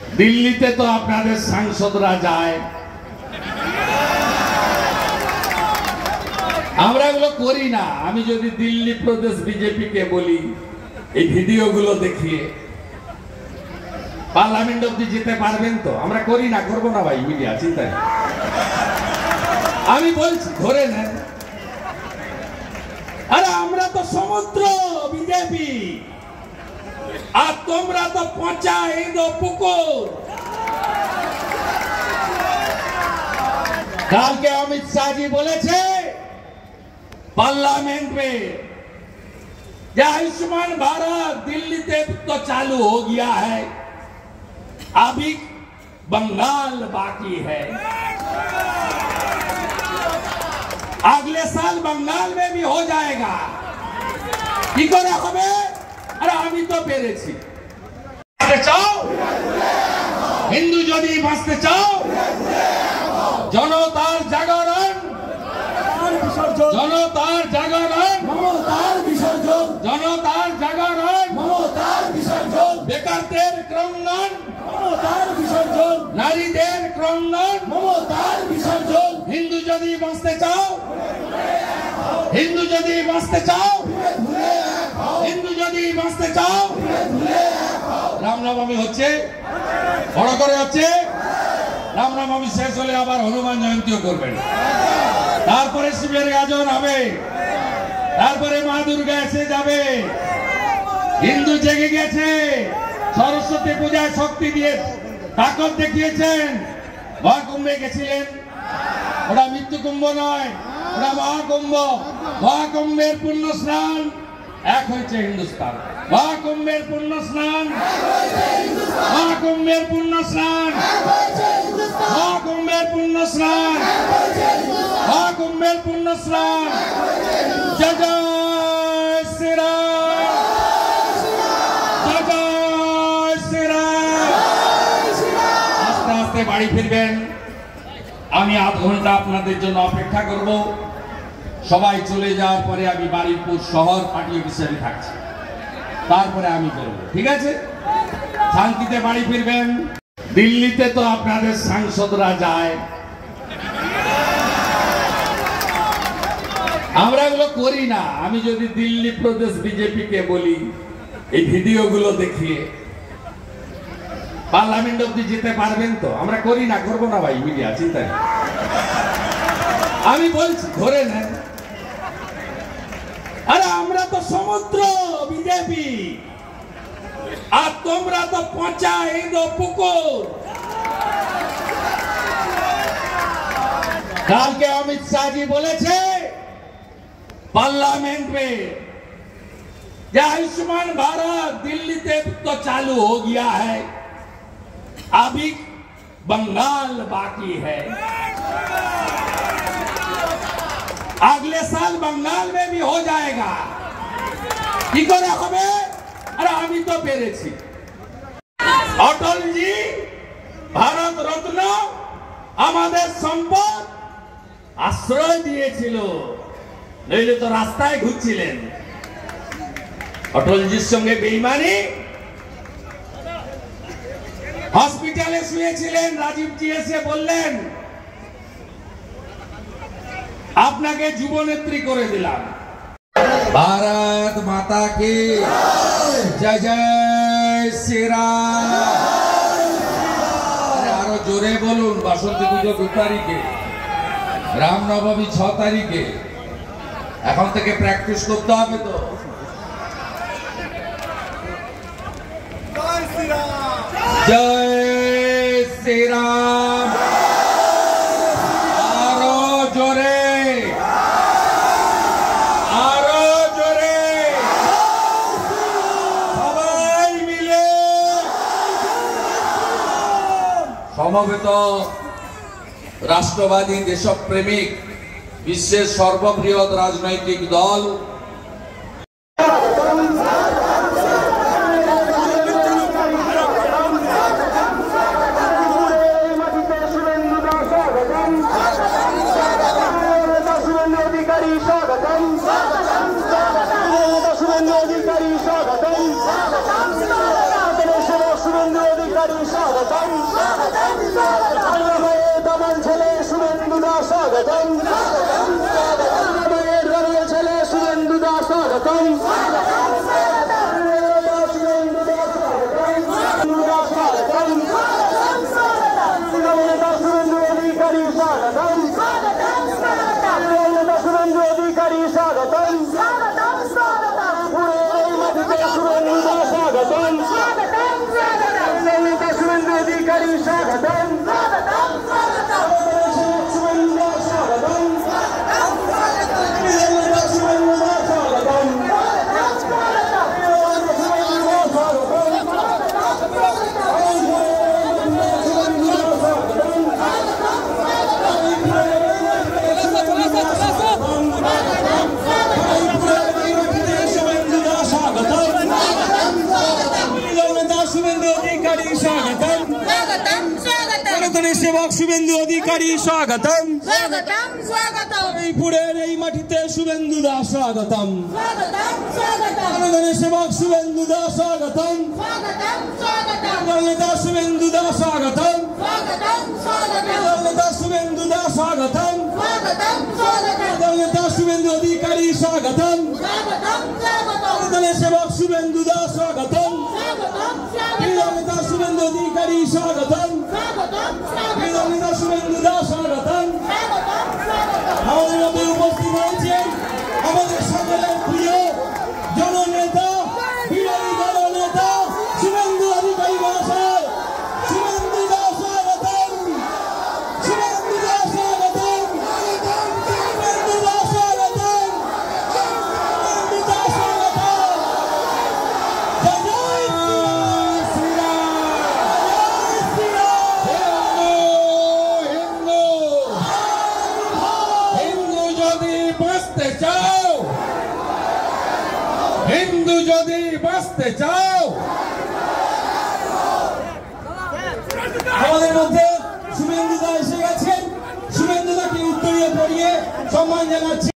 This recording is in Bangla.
দিল্লিতে তো আপনাদের সাংসদরা যায়, আমরা এগুলো করি না। আমি যদি দিল্লি প্রদেশ বিজেপি কে বলি এই ভিডিওগুলো দেখিয়ে পার্লামেন্ট অব্দি যেতে পারবেন তো? আমরা করি না, করবো না ভাই, মিডিয়া চিন্তা নেই। আমি বলছি ধরে নেন, আরে আমরা তো সমুদ্র বিজেপি, আর তোমরা তো পচা ইন্দো পুকুর। কালকে अमित शाह जी বলেছে पार्लियामेंट में कि आयुष्मान भारत दिल्ली से तो चालू हो गया है, अभी बंगाल बाकी है, अगले साल बंगाल में भी हो जाएगा। কি করে হবে? আরে আমি তো পেরেছি। চাও হিন্দু যদি বাঁচতে চাও, জনতার জাগরণ, জনতার জাগরণ, মমতার বিসর্জন, জনতার জাগরণ, মমতার বিসর্জন, বেকারদের ক্রন্দন, মমতার বিসর্জন, নারীদের ক্রন্দন, মমতার বিসর্জন। হিন্দু যদি বাঁচতে চাও, হিন্দু যদি বাঁচতে চাও, হিন্দু যদি বাঁচতে চাও, রামনবমী হচ্ছে, বড় করে হচ্ছে। রামনবমী শেষ হলে আবার হনুমান জয়ন্তীও করবেন, তারপরে শিবের গাজন হবে, তারপরে মা দুর্গা এসে যাবে। হিন্দু জেগে গেছে, সরস্বতী পূজায় শক্তি দিয়ে তাকত দেখিয়েছেন। মহাকুম্ভে গেছিলেন, ওটা মৃত্যু কুম্ভ নয়, ওটা মহাকুম্ভ। মহাকুম্ভের পুণ্য স্নান এক হয়েছে হিন্দুস্তান। মহাকুম্ভের পুণ্য স্নান, মহাকুম্ভের পুণ্য স্নান, মহাকুম্ভের পুণ্য স্নান, মহাকুম্ভের পুণ্য স্নান। জয় জয় শ্রীরাম, জয় জয় শ্রীরাম। আস্তে আস্তে বাড়ি ফিরবেন, আমি আধ ঘন্টা আপনাদের জন্য অপেক্ষা করব। সবাই চলে যাওয়ার পরে আমি বারুইপুর শহর পার্টি অফিসে থাকছি, তারপরে আমি করব, ঠিক আছে? শান্তিতে বাড়ি ফিরবেন। দিল্লিতে তো আপনাদের সাংসদরা যায়, আমরা এগুলো করি না। আমি যদি দিল্লি প্রদেশ বিজেপি কে বলি এই ভিডিওগুলো দেখিয়ে পার্লামেন্ট অব্দি যেতে পারবেন তো? আমরা করি না, করবো না ভাই, মিডিয়া চিন্তা নেই। আমি বলছি ধরে নেন, আরে আমরা তো সমুদ্র বিজেপি, আর তোমরা তো পচা ইন্দো পুকুর। কালকে अमित शाह जी বলেছে पार्लियामेंट में कि आयुष्मान भारत दिल्ली से तो चालू हो गया है, अभी बंगाल बाकी है, अगले साल बंगाल में भी हो जाएगा। কি করে হবে? আরে আমি তো পেরেছি। অটল জি ভারত রত্ন আমাদের সম্পদ আশ্রয় দিয়েছিল, নইলে তো রাস্তায় ঘুরছিলেন। অটলজির সঙ্গে বেইমানি, হসপিটালে শুয়েছিলেন, রাজীব জি এসে বললেন আপনাকে যুবনেত্রী করে দিলাম। ভারত মাতা কি জয়, জয় শ্রীরাম। আরো জোরে বলুন। বাসন্তী পুজো 2 তারিখে, রামনবমী 6 তারিখে। এখন থেকে প্র্যাকটিস করতে হবে তো। জয় শ্রীরাম। আরো জোরে, আরো জোরে, সবাই মিলে। সমবেত রাষ্ট্রবাদী দেশপ্রেমিক বিশ্বের সর্ববৃহৎ রাজনৈতিক দল स्वागतम স্বাগতম দমন ছেলে শুভেন্দু দাস স্বাগতম দমন ছেলে শুভেন্দু দাস স্বাগতম শুভেন্দু অধিকারী স্বাগতম শুভেন্দু অধিকারী স্বাগতম শুভেন্দু দাস স্বাগতম শুভেন্দু অধিকারী স্বাগতম সেবক শুভেন্দু অধিকারী স্বাগতম স্বাগতম স্বাগতম পুরের এই মাটিতে শুভেন্দু দাস স্বাগতম স্বাগতম স্বাগতম জনগণের সেবক শুভেন্দু দাস স্বাগতম স্বাগতম স্বাগতম নেতা শুভেন্দু দাস স্বাগতম স্বাগতম স্বাগতম নেতা শুভেন্দু দাস স্বাগতম স্বাগতম স্বাগতম নেতা শুভেন্দু অধিকারী স্বাগতম স্বাগতম স্বাগতম জনগণের সেবক শুভেন্দু দাস স্বাগতম স্বাগতম স্বাগতম নেতা শুভেন্দু অধিকারী স্বাগতম স্বাগতম স্বাগতম নেতা শুভেন্দু দাস স্বাগতম স্বাগতম স্বাগতম আমাদের মধ্যে উপস্থিত হয়েছেন আমাদের সকলের প্রিয় জননেতা বিরোধী দল নেতা শুভেন্দু অধিকারী মহাশয় শুভেন্দু দাস স্বাগতম শুভেন্দু দাস স্বাগতম শুভেন্দু দাস স্বাগতম শুভেন্দু দাস স্বাগতম জয় হিন্দু হিন্দু যদি বাঁচতে চাও হিন্দু যদি বাঁচতে চাও আমাদের মধ্যে শুভেন্দু দা এসে গেছেন শুভেন্দু দাকে উত্তরীয় পড়িয়ে সম্মান জানাচ্ছি।